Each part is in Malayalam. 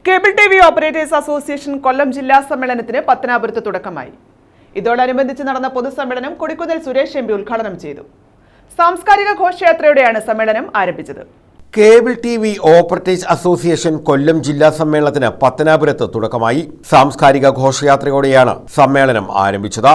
കേബിൾ ടിവി ഓപ്പറേറ്റേഴ്സ് അസോസിയേഷൻ കൊല്ലം ജില്ലാ സമ്മേളനത്തിന് പത്തനാപുരത്ത് തുടക്കമായി. ഇതോടനുബന്ധിച്ച് നടന്ന പൊതുസമ്മേളനം കൊടിക്കുന്നിൽ സുരേഷ് എം പി ഉദ്ഘാടനം ചെയ്തു. സാംസ്കാരിക ഘോഷയാത്രയോടെയാണ് സമ്മേളനം ആരംഭിച്ചത്. കേബിൾ ടിവി ഓപ്പറേറ്റേഴ്സ് അസോസിയേഷൻ കൊല്ലം ജില്ലാ സമ്മേളനത്തിന് പത്തനാപുരത്ത് തുടക്കമായി. സാംസ്കാരിക ഘോഷയാത്രയോടെയാണ് സമ്മേളനം ആരംഭിച്ചത്.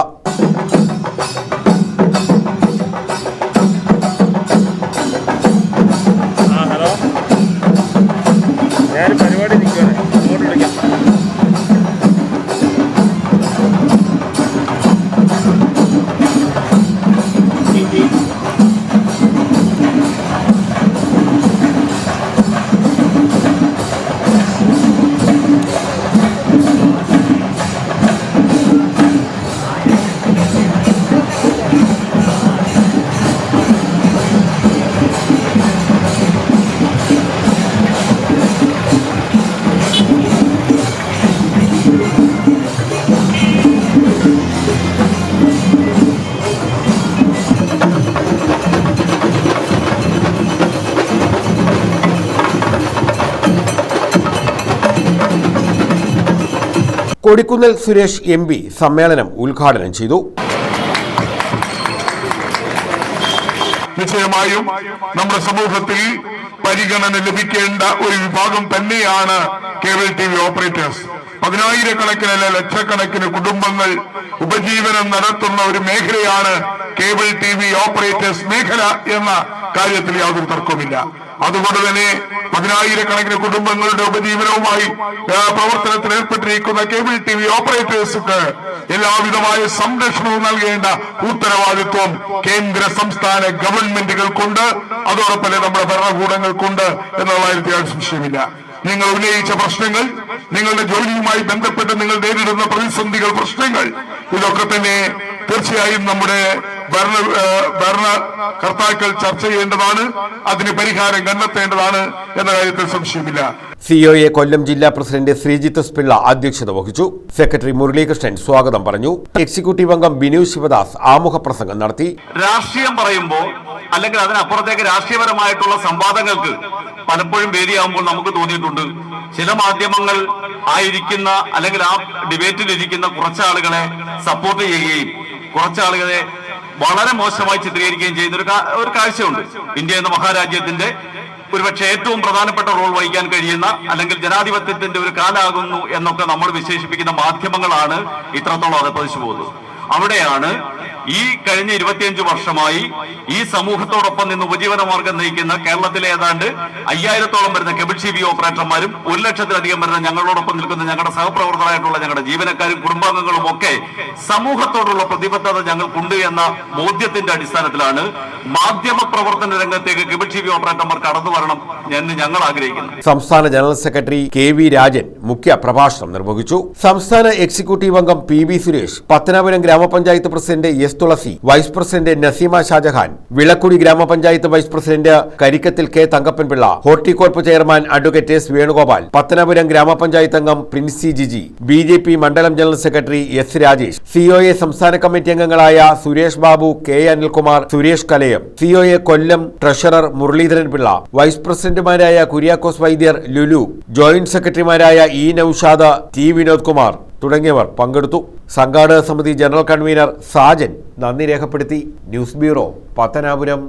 കൊടിക്കുന്നിൽ സുരേഷ് എം പി സമ്മേളനം ഉദ്ഘാടനം ചെയ്തു. നിശ്ചയമായും നമ്മുടെ സമൂഹത്തിൽ പരിഗണന ലഭിക്കേണ്ട ഒരു വിഭാഗം തന്നെയാണ് കേബിൾ ടിവി ഓപ്പറേറ്റേഴ്സ്. പതിനായിരക്കണക്കിന് ലക്ഷക്കണക്കിന് കുടുംബങ്ങൾ ഉപജീവനം നടത്തുന്ന ഒരു മേഖലയാണ് കേബിൾ ടിവി ഓപ്പറേറ്റേഴ്സ് മേഖല എന്ന കാര്യത്തിൽ യാതൊരു തർക്കവുമില്ല. അതുകൊണ്ട് തന്നെ പതിനായിരക്കണക്കിന് കുടുംബങ്ങളുടെ ഉപജീവനവുമായി പ്രവർത്തനത്തിൽ ഏർപ്പെട്ടിരിക്കുന്ന കേബിൾ ടിവി ഓപ്പറേറ്റേഴ്സുക്ക് എല്ലാവിധമായ സംരക്ഷണവും നൽകേണ്ട ഉത്തരവാദിത്വം കേന്ദ്ര സംസ്ഥാന ഗവൺമെന്റുകൾക്കുണ്ട്. അതോടൊപ്പം നമ്മുടെ ഭരണകൂടങ്ങൾക്കുണ്ട് എന്നുള്ള കാര്യത്തിൽ യാതൊരു സംശയമില്ല. നിങ്ങൾ ഉന്നയിച്ച പ്രശ്നങ്ങൾ, നിങ്ങളുടെ ജോലിയുമായി ബന്ധപ്പെട്ട് നിങ്ങൾ നേരിടുന്ന പ്രതിസന്ധികൾ, പ്രശ്നങ്ങൾ, ഇതൊക്കെ തന്നെ തീർച്ചയായും നമ്മുടെ ഭരണകർത്താക്കൾ ചർച്ച ചെയ്യേണ്ടതാണ്, അതിന് പരിഹാരം കണ്ടെത്തേണ്ടതാണ് എന്ന കാര്യത്തിൽ സംശയമില്ല. സിഒഎ കൊല്ലം ജില്ലാ പ്രസിഡന്റ് ശ്രീജിത്ത് പിള്ള അധ്യക്ഷത വഹിച്ചു. സെക്രട്ടറി മുരളീകൃഷ്ണൻ സ്വാഗതം പറഞ്ഞു. എക്സിക്യൂട്ടീവ് അംഗം ബിനു ശിവദാസ് ആമുഖ പ്രസംഗം നടത്തി. രാഷ്ട്രീയം പറയുമ്പോൾ അല്ലെങ്കിൽ അതിനപ്പുറത്തേക്ക് രാഷ്ട്രീയപരമായിട്ടുള്ള സംവാദങ്ങൾക്ക് പലപ്പോഴും വേദിയാകുമ്പോൾ നമുക്ക് തോന്നിയിട്ടുണ്ട് ചില മാധ്യമങ്ങൾ ആയിരിക്കുന്ന അല്ലെങ്കിൽ ആ ഡിബേറ്റിലിരിക്കുന്ന കുറച്ചാളുകളെ സപ്പോർട്ട് ചെയ്യുകയും കുറച്ചാളുകളെ വളരെ മോശമായി ചിത്രീകരിക്കുകയും ചെയ്യുന്ന ഒരു കാഴ്ചയുണ്ട്. ഇന്ത്യ എന്ന മഹാരാജ്യത്തിന്റെ ഒരുപക്ഷെ ഏറ്റവും പ്രധാനപ്പെട്ട റോൾ വഹിക്കാൻ കഴിയുന്ന അല്ലെങ്കിൽ ജനാധിപത്യത്തിന്റെ ഒരു കാലാകുന്നു എന്നൊക്കെ നമ്മൾ വിശേഷിപ്പിക്കുന്ന മാധ്യമങ്ങളാണ് ഇത്രത്തോളം അതപ്പതിച്ചു പോകുന്നത്. അവിടെയാണ് ഈ കഴിഞ്ഞ 25 വർഷമായി ഈ സമൂഹത്തോടൊപ്പം നിന്ന് ഉപജീവന മാർഗം നയിക്കുന്ന കേരളത്തിലെ ഏതാണ്ട് 5000-ഓളം വരുന്ന കേബിൾ ടിവി ഓപ്പറേറ്റർമാരും 1,00,000-ലധികം വരുന്ന ഞങ്ങളോടൊപ്പം നിൽക്കുന്ന ഞങ്ങളുടെ സഹപ്രവർത്തകരായിട്ടുള്ള ഞങ്ങളുടെ ജീവനക്കാരും കുടുംബാംഗങ്ങളും ഒക്കെ സമൂഹത്തോടുള്ള പ്രതിബദ്ധത ഞങ്ങൾക്കുണ്ട് എന്ന ബോധ്യത്തിന്റെ അടിസ്ഥാനത്തിലാണ് മാധ്യമ പ്രവർത്തന രംഗത്തേക്ക് കേബിൾ ടിവി ഓപ്പറേറ്റർമാർ കടന്നു വരണം എന്ന് ഞങ്ങൾ ആഗ്രഹിക്കുന്നു. സംസ്ഥാന ജനറൽ സെക്രട്ടറി KV രാജൻ മുഖ്യ പ്രഭാഷണം നിർവഹിച്ചു. സംസ്ഥാന എക്സിക്യൂട്ടീവ് അംഗം PB സുരേഷ്, പത്തനാപുരം ഗ്രാമപഞ്ചായത്ത് പ്രസിഡന്റ് S തുളസി, വൈസ് പ്രസിഡന്റ് നസീമ ഷാജഹാൻ, വിളക്കുടി ഗ്രാമപഞ്ചായത്ത് vice president കരിക്കത്തിൽ K Thankappan Pillai, Horticorp chairman advocate S Venugopal, Pathanapuram ഗ്രാമപഞ്ചായത്ത് അംഗം പ്രിൻസി ജിജി, BJP മണ്ഡലം general secretary S Rajesh, COA സംസ്ഥാന കമ്മിറ്റി അംഗങ്ങളായ സുരേഷ് ബാബു, K അനിൽകുമാർ, സുരേഷ് കലയം, COA കൊല്ലം ട്രഷറർ മുരളീധരൻ പിള്ള, വൈസ് പ്രസിഡന്റുമാരായ കുര്യാക്കോസ് വൈദ്യർ, ലുലു, ജോയിന്റ് സെക്രട്ടറിമാരായ E നൌഷാദ്, T വിനോദ് കുമാർ തുടങ്ങിയവർ പങ്കെടുത്തു. സംഘാടക സമിതി ജനറൽ കൺവീനർ സാജൻ നന്ദി രേഖപ്പെടുത്തി. News bureau, Pathanapuram.